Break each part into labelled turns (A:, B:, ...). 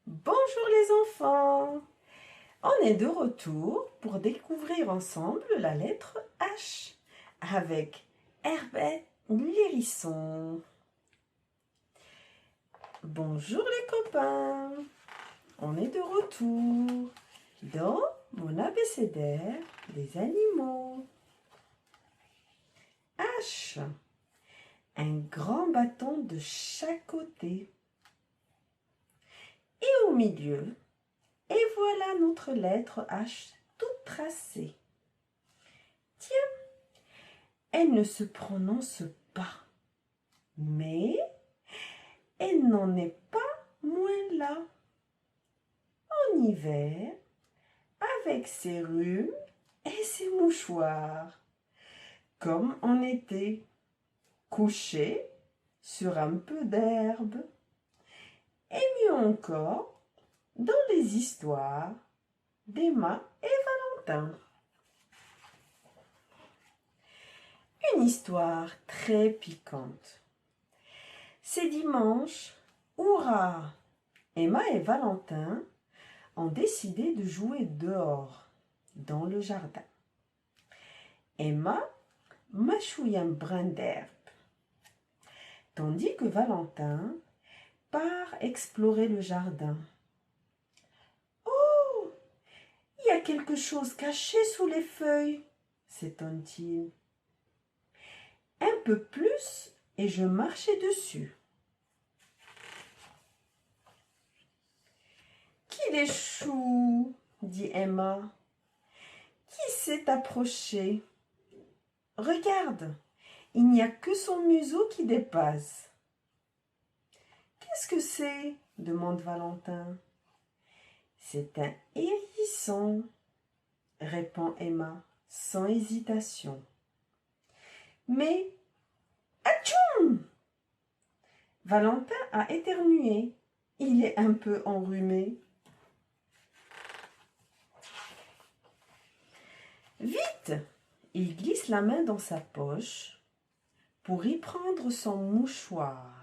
A: Bonjour les enfants! On est de retour pour découvrir ensemble la lettre H avec Herbert l'hérisson. Bonjour les copains! On est de retour dans mon abécédaire des animaux. H, un grand bâton de chaque côté. Et au milieu, et voilà notre lettre H toute tracée. Tiens, elle ne se prononce pas, mais elle n'en est pas moins là. En hiver, avec ses rhumes et ses mouchoirs, comme en été, couché sur un peu d'herbe. Et mieux encore, dans les histoires d'Emma et Valentin. Une histoire très piquante. C'est dimanche, hurrah! Emma et Valentin ont décidé de jouer dehors, dans le jardin. Emma mâchouille un brin d'herbe, tandis que Valentin part explorer le jardin. Oh! Il y a quelque chose caché sous les feuilles, s'étonne-t-il. Un peu plus et je marchais dessus. Qu'il est chou, dit Emma. Qui s'est approché? Regarde, il n'y a que son museau qui dépasse. Qu'est-ce que c'est? Demande Valentin. C'est un hérisson, répond Emma, sans hésitation. Mais, atchoum! Valentin a éternué. Il est un peu enrhumé. Vite! Il glisse la main dans sa poche pour y prendre son mouchoir.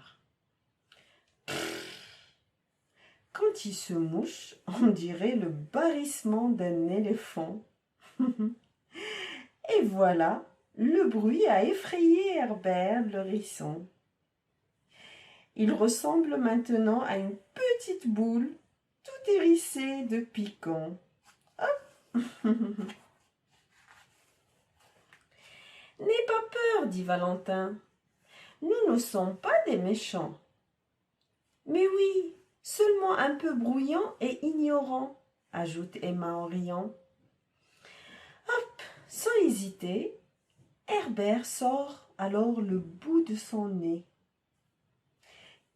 A: Quand il se mouche, on dirait le barrissement d'un éléphant. Et voilà, le bruit a effrayé Herbert le hérisson. Il ressemble maintenant à une petite boule tout hérissée de piquants. Hop! N'aie pas peur, dit Valentin. Nous ne sommes pas des méchants. Mais oui, seulement un peu bruyants et ignorants, ajoute Emma en riant. Hop, sans hésiter, Herbert sort alors le bout de son nez.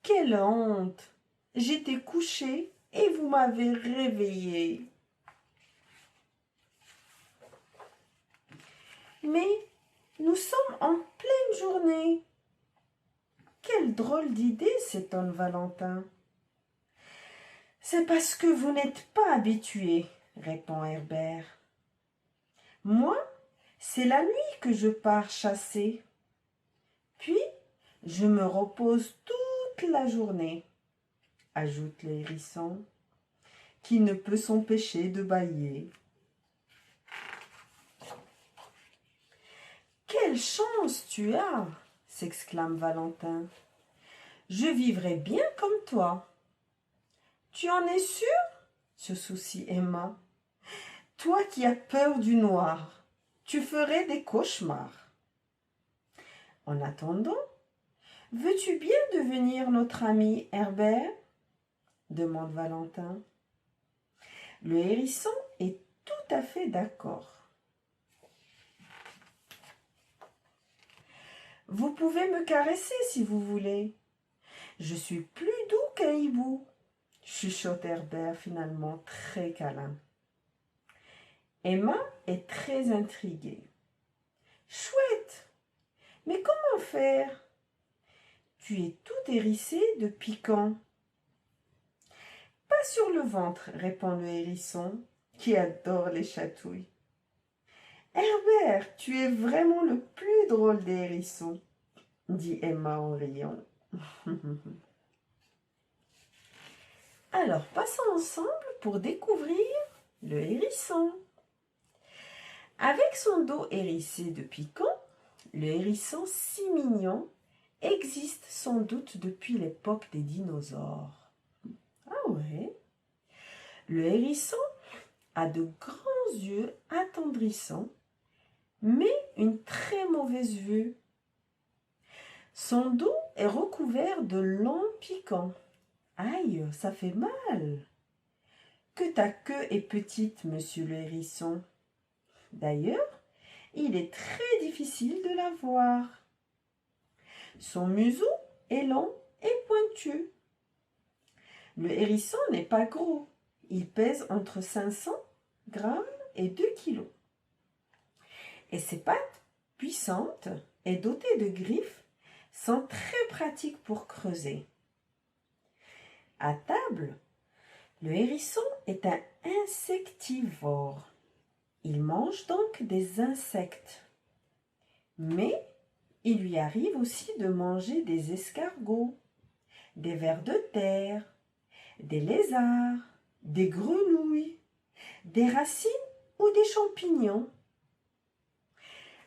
A: Quelle honte! J'étais couché et vous m'avez réveillé. Mais nous sommes en pleine journée. Quelle drôle d'idée, s'étonne Valentin. C'est parce que vous n'êtes pas habitué, répond Herbert. Moi, c'est la nuit que je pars chasser. Puis, je me repose toute la journée, ajoute le hérisson, qui ne peut s'empêcher de bâiller. Quelle chance tu as, s'exclame Valentin. Je vivrai bien comme toi. Tu en es sûr? Se soucie Emma. Toi qui as peur du noir, tu ferais des cauchemars. En attendant, veux-tu bien devenir notre ami Herbert? Demande Valentin. Le hérisson est tout à fait d'accord. Vous pouvez me caresser si vous voulez. Je suis plus doux qu'un hibou, chuchote Herbert finalement très câlin. Emma est très intriguée. Chouette! Mais comment faire? Tu es tout hérissé de piquants. Pas sur le ventre, répond le hérisson, qui adore les chatouilles. Herbert, tu es vraiment le plus drôle des hérissons, dit Emma en riant. Alors, passons ensemble pour découvrir le hérisson. Avec son dos hérissé de piquant, le hérisson si mignon existe sans doute depuis l'époque des dinosaures. Ah ouais. Le hérisson a de grands yeux attendrissants, mais une très mauvaise vue. Son dos est recouvert de longs piquants. Aïe, ça fait mal. Que ta queue est petite, monsieur le hérisson. D'ailleurs, il est très difficile de la voir. Son museau est long et pointu. Le hérisson n'est pas gros. Il pèse entre 500 grammes et 2 kilos. Et ses pattes puissantes et dotées de griffes sont très pratiques pour creuser. À table, le hérisson est un insectivore. Il mange donc des insectes. Mais il lui arrive aussi de manger des escargots, des vers de terre, des lézards, des grenouilles, des racines ou des champignons.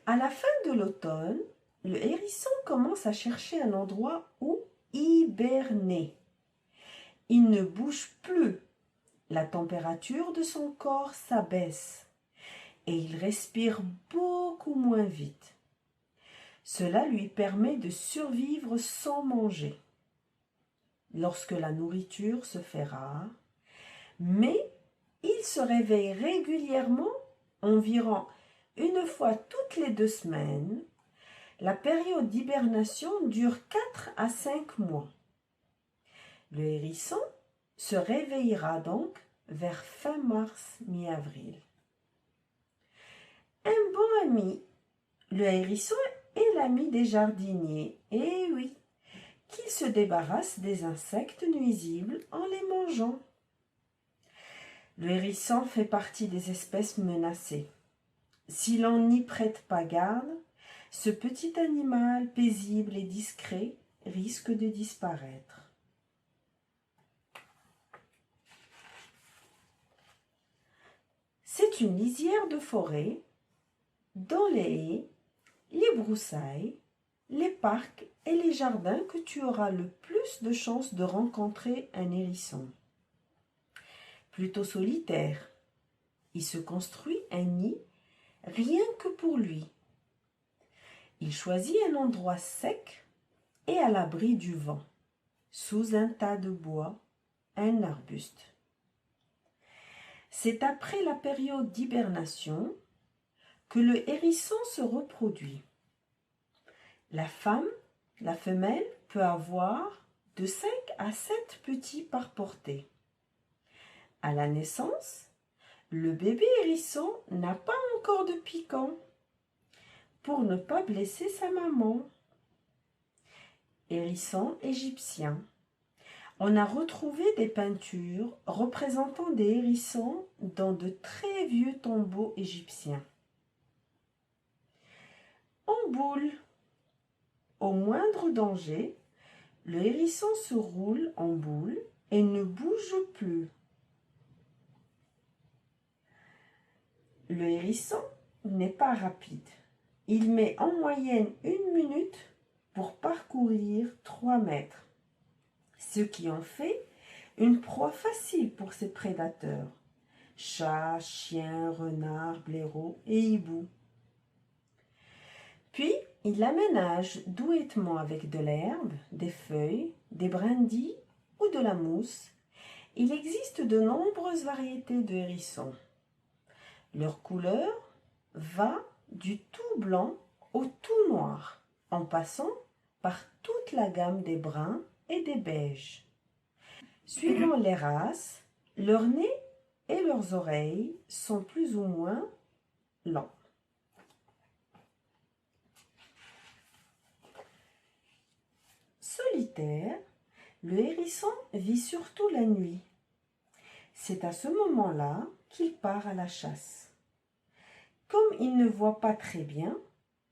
A: À la fin de l'automne, le hérisson commence à chercher un endroit où hiberner. Il ne bouge plus. La température de son corps s'abaisse et il respire beaucoup moins vite. Cela lui permet de survivre sans manger lorsque la nourriture se fait rare, mais il se réveille régulièrement, environ une fois toutes les 2 semaines. La période d'hibernation dure 4 à 5 mois. Le hérisson se réveillera donc vers fin mars, mi-avril. Un bon ami, le hérisson est l'ami des jardiniers, et oui, qui se débarrasse des insectes nuisibles en les mangeant. Le hérisson fait partie des espèces menacées. Si l'on n'y prête pas garde, ce petit animal paisible et discret risque de disparaître. C'est une lisière de forêt dans les haies, les broussailles, les parcs et les jardins que tu auras le plus de chances de rencontrer un hérisson. Plutôt solitaire, il se construit un nid rien que pour lui. Il choisit un endroit sec et à l'abri du vent, sous un tas de bois, un arbuste. C'est après la période d'hibernation que le hérisson se reproduit. La femelle, peut avoir de 5 à 7 petits par portée. À la naissance, le bébé hérisson n'a pas encore de piquant pour ne pas blesser sa maman. Hérisson égyptien. On a retrouvé des peintures représentant des hérissons dans de très vieux tombeaux égyptiens. En boule. Au moindre danger, le hérisson se roule en boule et ne bouge plus. Le hérisson n'est pas rapide. Il met en moyenne 1 minute pour parcourir 3 mètres, ce qui en fait une proie facile pour ses prédateurs, chats, chiens, renards, blaireaux et hiboux. Puis, il aménage douettement avec de l'herbe, des feuilles, des brindilles ou de la mousse. Il existe de nombreuses variétés de hérissons. Leur couleur va du tout blanc au tout noir, en passant par toute la gamme des bruns et des beiges. Suivant les races, leur nez et leurs oreilles sont plus ou moins longs. Solitaire, le hérisson vit surtout la nuit. C'est à ce moment-là qu'il part à la chasse. Comme il ne voit pas très bien,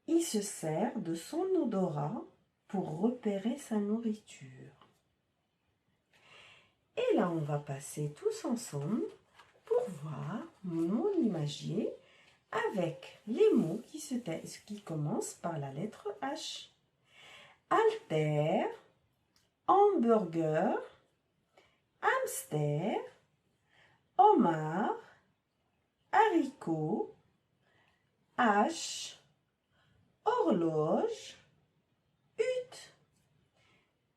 A: il se sert de son odorat pour repérer sa nourriture. Et là, on va passer tous ensemble pour voir mon imagier avec les mots qui commencent par la lettre H. Alter, hamburger, hamster, homard, haricot, hache, horloge, hutte.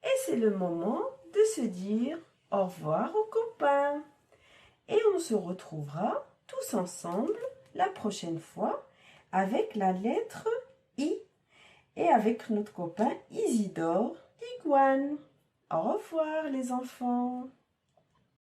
A: Et c'est le moment de se dire au revoir aux copains. Et on se retrouvera tous ensemble la prochaine fois avec la lettre I et avec notre copain Isidore Iguane. Au revoir les enfants.